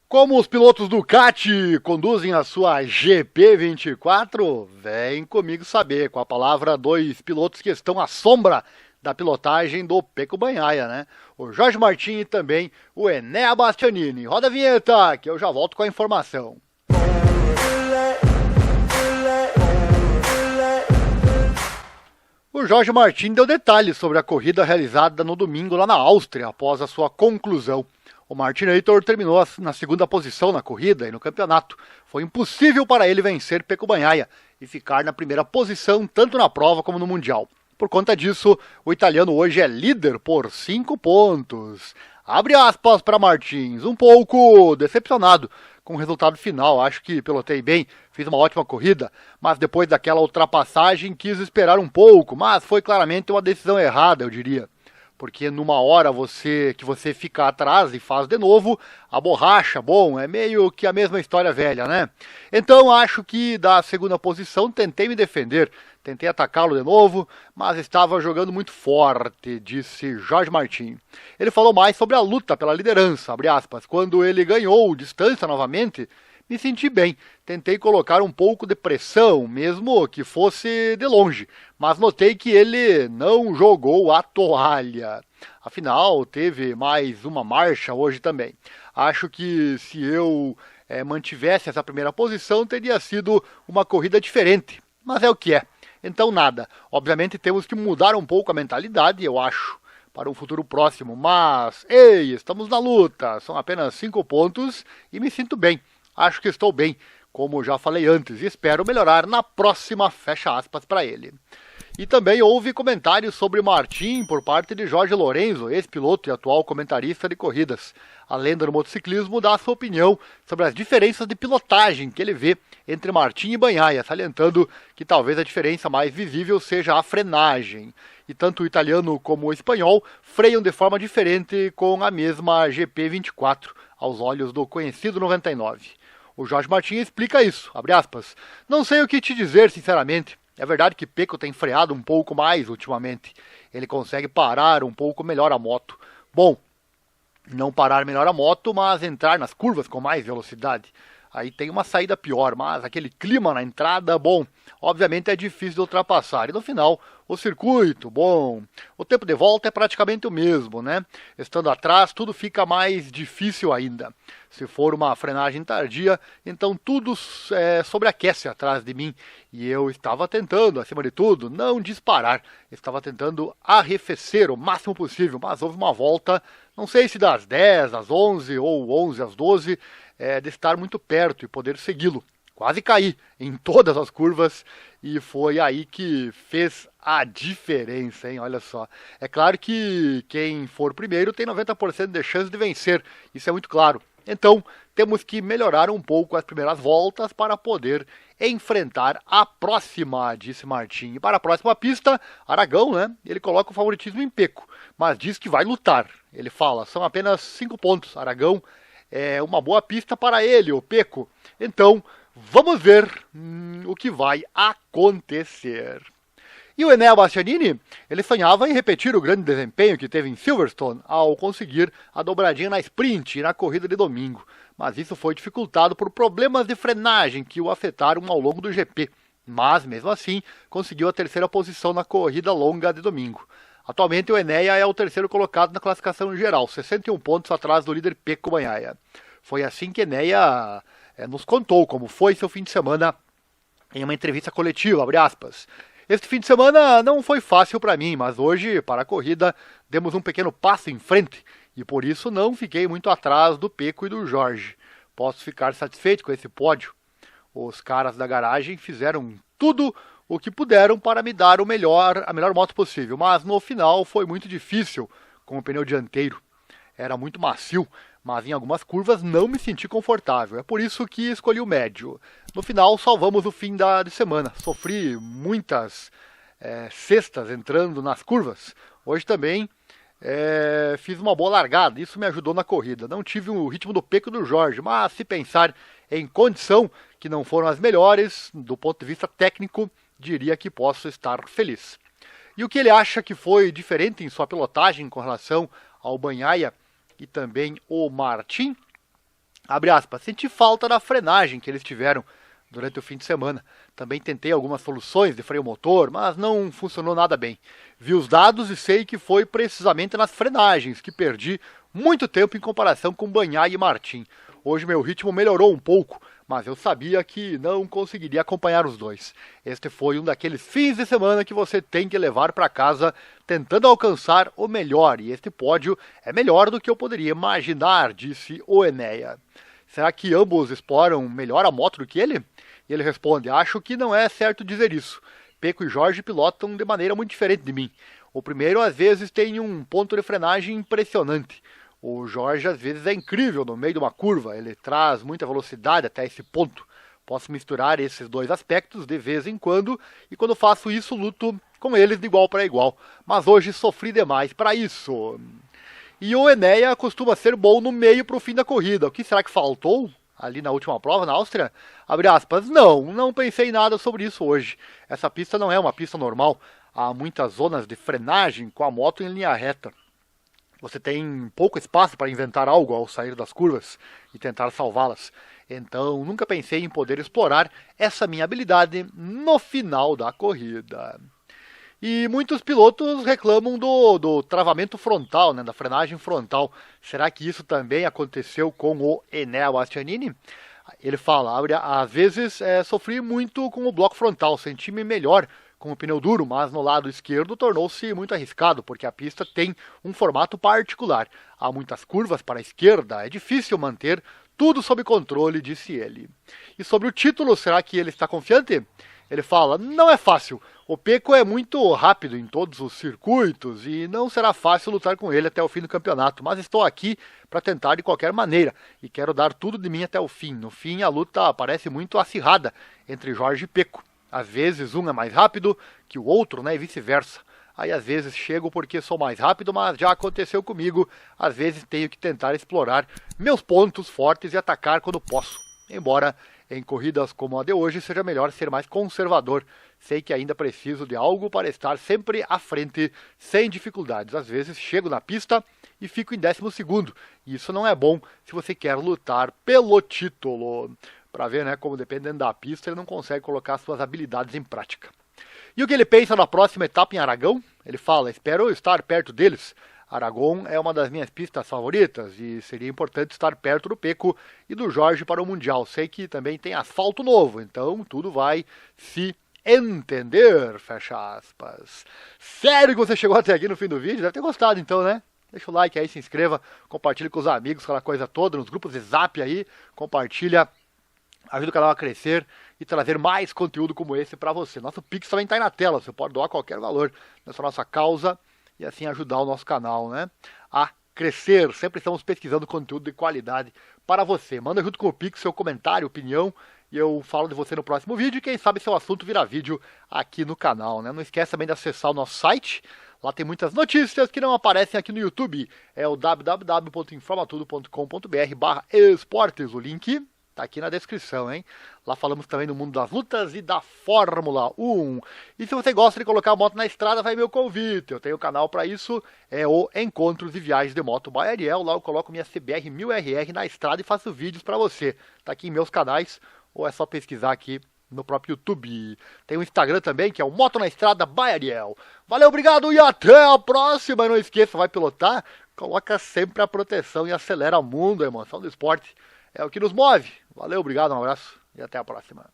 Como os pilotos Ducati conduzem a sua GP24? Vem comigo saber, com a palavra dois pilotos que estão à sombra da pilotagem do Pecco Bagnaia, né? O Jorge Martin e também o Enea Bastianini. Roda a vinheta, que eu já volto com a informação. O Jorge Martin deu detalhes sobre a corrida realizada no domingo lá na Áustria, após a sua conclusão. O Martinator terminou na segunda posição na corrida e no campeonato. Foi impossível para ele vencer Pecco Bagnaia e ficar na primeira posição tanto na prova como no Mundial. Por conta disso, o italiano hoje é líder por 5 pontos. Abre aspas para Martins, um pouco decepcionado com o resultado final. Acho que pilotei bem, fiz uma ótima corrida, mas depois daquela ultrapassagem quis esperar um pouco, mas foi claramente uma decisão errada, eu diria. Porque numa hora que você fica atrás e faz de novo, a borracha, bom, é meio que a mesma história velha, né? Então acho que da segunda posição tentei me defender, tentei atacá-lo de novo, mas estava jogando muito forte, disse Jorge Martin. Ele falou mais sobre a luta pela liderança, abre aspas, quando ele ganhou distância novamente, me senti bem, tentei colocar um pouco de pressão, mesmo que fosse de longe, mas notei que ele não jogou a toalha. Afinal, teve mais uma marcha hoje também. Acho que se eu mantivesse essa primeira posição, teria sido uma corrida diferente, mas é o que é. Então nada, obviamente temos que mudar um pouco a mentalidade, eu acho, para um futuro próximo, mas, ei, estamos na luta, são apenas 5 pontos e me sinto bem. Acho que estou bem, como já falei antes, e espero melhorar na próxima, fecha aspas para ele. E também houve comentários sobre Martin por parte de Jorge Lorenzo, ex-piloto e atual comentarista de corridas. A lenda do motociclismo dá a sua opinião sobre as diferenças de pilotagem que ele vê entre Martin e Bagnaia, salientando que talvez a diferença mais visível seja a frenagem. E tanto o italiano como o espanhol freiam de forma diferente com a mesma GP24, aos olhos do conhecido 99. O Jorge Martin explica isso, abre aspas. Não sei o que te dizer, sinceramente. É verdade que Pecco tem freado um pouco mais ultimamente. Ele consegue parar um pouco melhor a moto. Bom, não parar melhor a moto, mas entrar nas curvas com mais velocidade. Aí tem uma saída pior, mas aquele clima na entrada, bom, obviamente é difícil de ultrapassar. E no final, o circuito, bom, o tempo de volta é praticamente o mesmo, né? Estando atrás, tudo fica mais difícil ainda. Se for uma frenagem tardia, então tudo sobreaquece atrás de mim. E eu estava tentando, acima de tudo, não disparar. Estava tentando arrefecer o máximo possível, mas houve uma volta, não sei se das 10 às 11 ou 11 às 12, de estar muito perto e poder segui-lo. Quase caí em todas as curvas e foi aí que fez a diferença, hein? Olha só. É claro que quem for primeiro tem 90% de chance de vencer, isso é muito claro. Então, temos que melhorar um pouco as primeiras voltas para poder enfrentar a próxima, disse Martin. E para a próxima pista, Aragão, né? Ele coloca o favoritismo em Pecco, mas diz que vai lutar. Ele fala, são apenas 5 pontos. Aragão é uma boa pista para ele, o Pecco. Então, vamos ver o que vai acontecer. E o Enea Bastianini, ele sonhava em repetir o grande desempenho que teve em Silverstone ao conseguir a dobradinha na sprint e na corrida de domingo. Mas isso foi dificultado por problemas de frenagem que o afetaram ao longo do GP. Mas, mesmo assim, conseguiu a terceira posição na corrida longa de domingo. Atualmente o Enea é o terceiro colocado na classificação geral, 61 pontos atrás do líder Pecco Bagnaia. Foi assim que Enea nos contou como foi seu fim de semana em uma entrevista coletiva, abre aspas. Este fim de semana não foi fácil para mim, mas hoje, para a corrida, demos um pequeno passo em frente e por isso não fiquei muito atrás do Pecco e do Jorge. Posso ficar satisfeito com esse pódio. Os caras da garagem fizeram tudo o que puderam para me dar a melhor moto possível, mas no final foi muito difícil com o pneu dianteiro. Era muito macio, mas em algumas curvas não me senti confortável. É por isso que escolhi o médio. No final, salvamos o fim de semana. Sofri muitas cestas entrando nas curvas. Hoje também fiz uma boa largada. Isso me ajudou na corrida. Não tive o ritmo do Pecco e do Jorge, mas se pensar em condição que não foram as melhores, do ponto de vista técnico, diria que posso estar feliz. E o que ele acha que foi diferente em sua pilotagem com relação ao Bagnaia e também o Martin? Abre aspas, senti falta da frenagem que eles tiveram durante o fim de semana. Também tentei algumas soluções de freio motor, mas não funcionou nada bem. Vi os dados e sei que foi precisamente nas frenagens que perdi muito tempo em comparação com Bagnaia e Martin. Hoje meu ritmo melhorou um pouco, mas eu sabia que não conseguiria acompanhar os dois. Este foi um daqueles fins de semana que você tem que levar para casa tentando alcançar o melhor, e este pódio é melhor do que eu poderia imaginar, disse o Enéa. Será que ambos exploram melhor a moto do que ele? E ele responde, acho que não é certo dizer isso. Peco e Jorge pilotam de maneira muito diferente de mim. O primeiro às vezes tem um ponto de frenagem impressionante. O Jorge às vezes é incrível no meio de uma curva, ele traz muita velocidade até esse ponto. Posso misturar esses dois aspectos de vez em quando, e quando faço isso luto com eles de igual para igual. Mas hoje sofri demais para isso. E o Enéa costuma ser bom no meio para o fim da corrida. O que será que faltou ali na última prova, na Áustria? Abre aspas, não pensei nada sobre isso hoje. Essa pista não é uma pista normal. Há muitas zonas de frenagem com a moto em linha reta. Você tem pouco espaço para inventar algo ao sair das curvas e tentar salvá-las. Então, nunca pensei em poder explorar essa minha habilidade no final da corrida. E muitos pilotos reclamam do travamento frontal, né, da frenagem frontal. Será que isso também aconteceu com o Enea Bastianini? Ele fala, às vezes sofri muito com o bloco frontal, senti-me melhor com o pneu duro, mas no lado esquerdo tornou-se muito arriscado, porque a pista tem um formato particular. Há muitas curvas para a esquerda, é difícil manter tudo sob controle, disse ele. E sobre o título, será que ele está confiante? Ele fala, não é fácil, o Pecco é muito rápido em todos os circuitos e não será fácil lutar com ele até o fim do campeonato, mas estou aqui para tentar de qualquer maneira e quero dar tudo de mim até o fim. No fim, a luta parece muito acirrada entre Jorge e Pecco. Às vezes um é mais rápido que o outro, né, e vice-versa. Aí às vezes chego porque sou mais rápido, mas já aconteceu comigo. Às vezes tenho que tentar explorar meus pontos fortes e atacar quando posso. Embora em corridas como a de hoje seja melhor ser mais conservador. Sei que ainda preciso de algo para estar sempre à frente, sem dificuldades. Às vezes chego na pista e fico em 12º. E isso não é bom se você quer lutar pelo título. Para ver, né, como dependendo da pista ele não consegue colocar suas habilidades em prática. E o que ele pensa na próxima etapa em Aragão? Ele fala, espero estar perto deles. Aragão é uma das minhas pistas favoritas e seria importante estar perto do Pecco e do Jorge para o Mundial. Sei que também tem asfalto novo, então tudo vai se entender, fecha aspas. Sério que você chegou até aqui no fim do vídeo? Deve ter gostado então, né? Deixa o like aí, se inscreva, compartilhe com os amigos, aquela coisa toda, nos grupos de zap aí, compartilha, ajuda o canal a crescer e trazer mais conteúdo como esse para você. Nosso Pix também está aí na tela, você pode doar qualquer valor nessa nossa causa e assim ajudar o nosso canal, né, a crescer. Sempre estamos pesquisando conteúdo de qualidade para você. Manda junto com o Pix seu comentário, opinião, e eu falo de você no próximo vídeo. E quem sabe seu assunto virar vídeo aqui no canal, né? Não esqueça também de acessar o nosso site. Lá tem muitas notícias que não aparecem aqui no YouTube. É o www.informatudo.com.br/esportes. O link tá aqui na descrição, hein? Lá falamos também do mundo das lutas e da Fórmula 1. E se você gosta de colocar a moto na estrada, vai meu convite. Eu tenho um canal para isso, é o Encontros e Viagens de Moto by Ariel. Lá eu coloco minha CBR 1000RR na estrada e faço vídeos para você. Tá aqui em meus canais, ou é só pesquisar aqui no próprio YouTube. Tem o Instagram também, que é o Moto na Estrada by Ariel. Valeu, obrigado e até a próxima. E não esqueça, vai pilotar? Coloca sempre a proteção e acelera o mundo. A emoção do esporte é o que nos move. Valeu, obrigado, um abraço e até a próxima.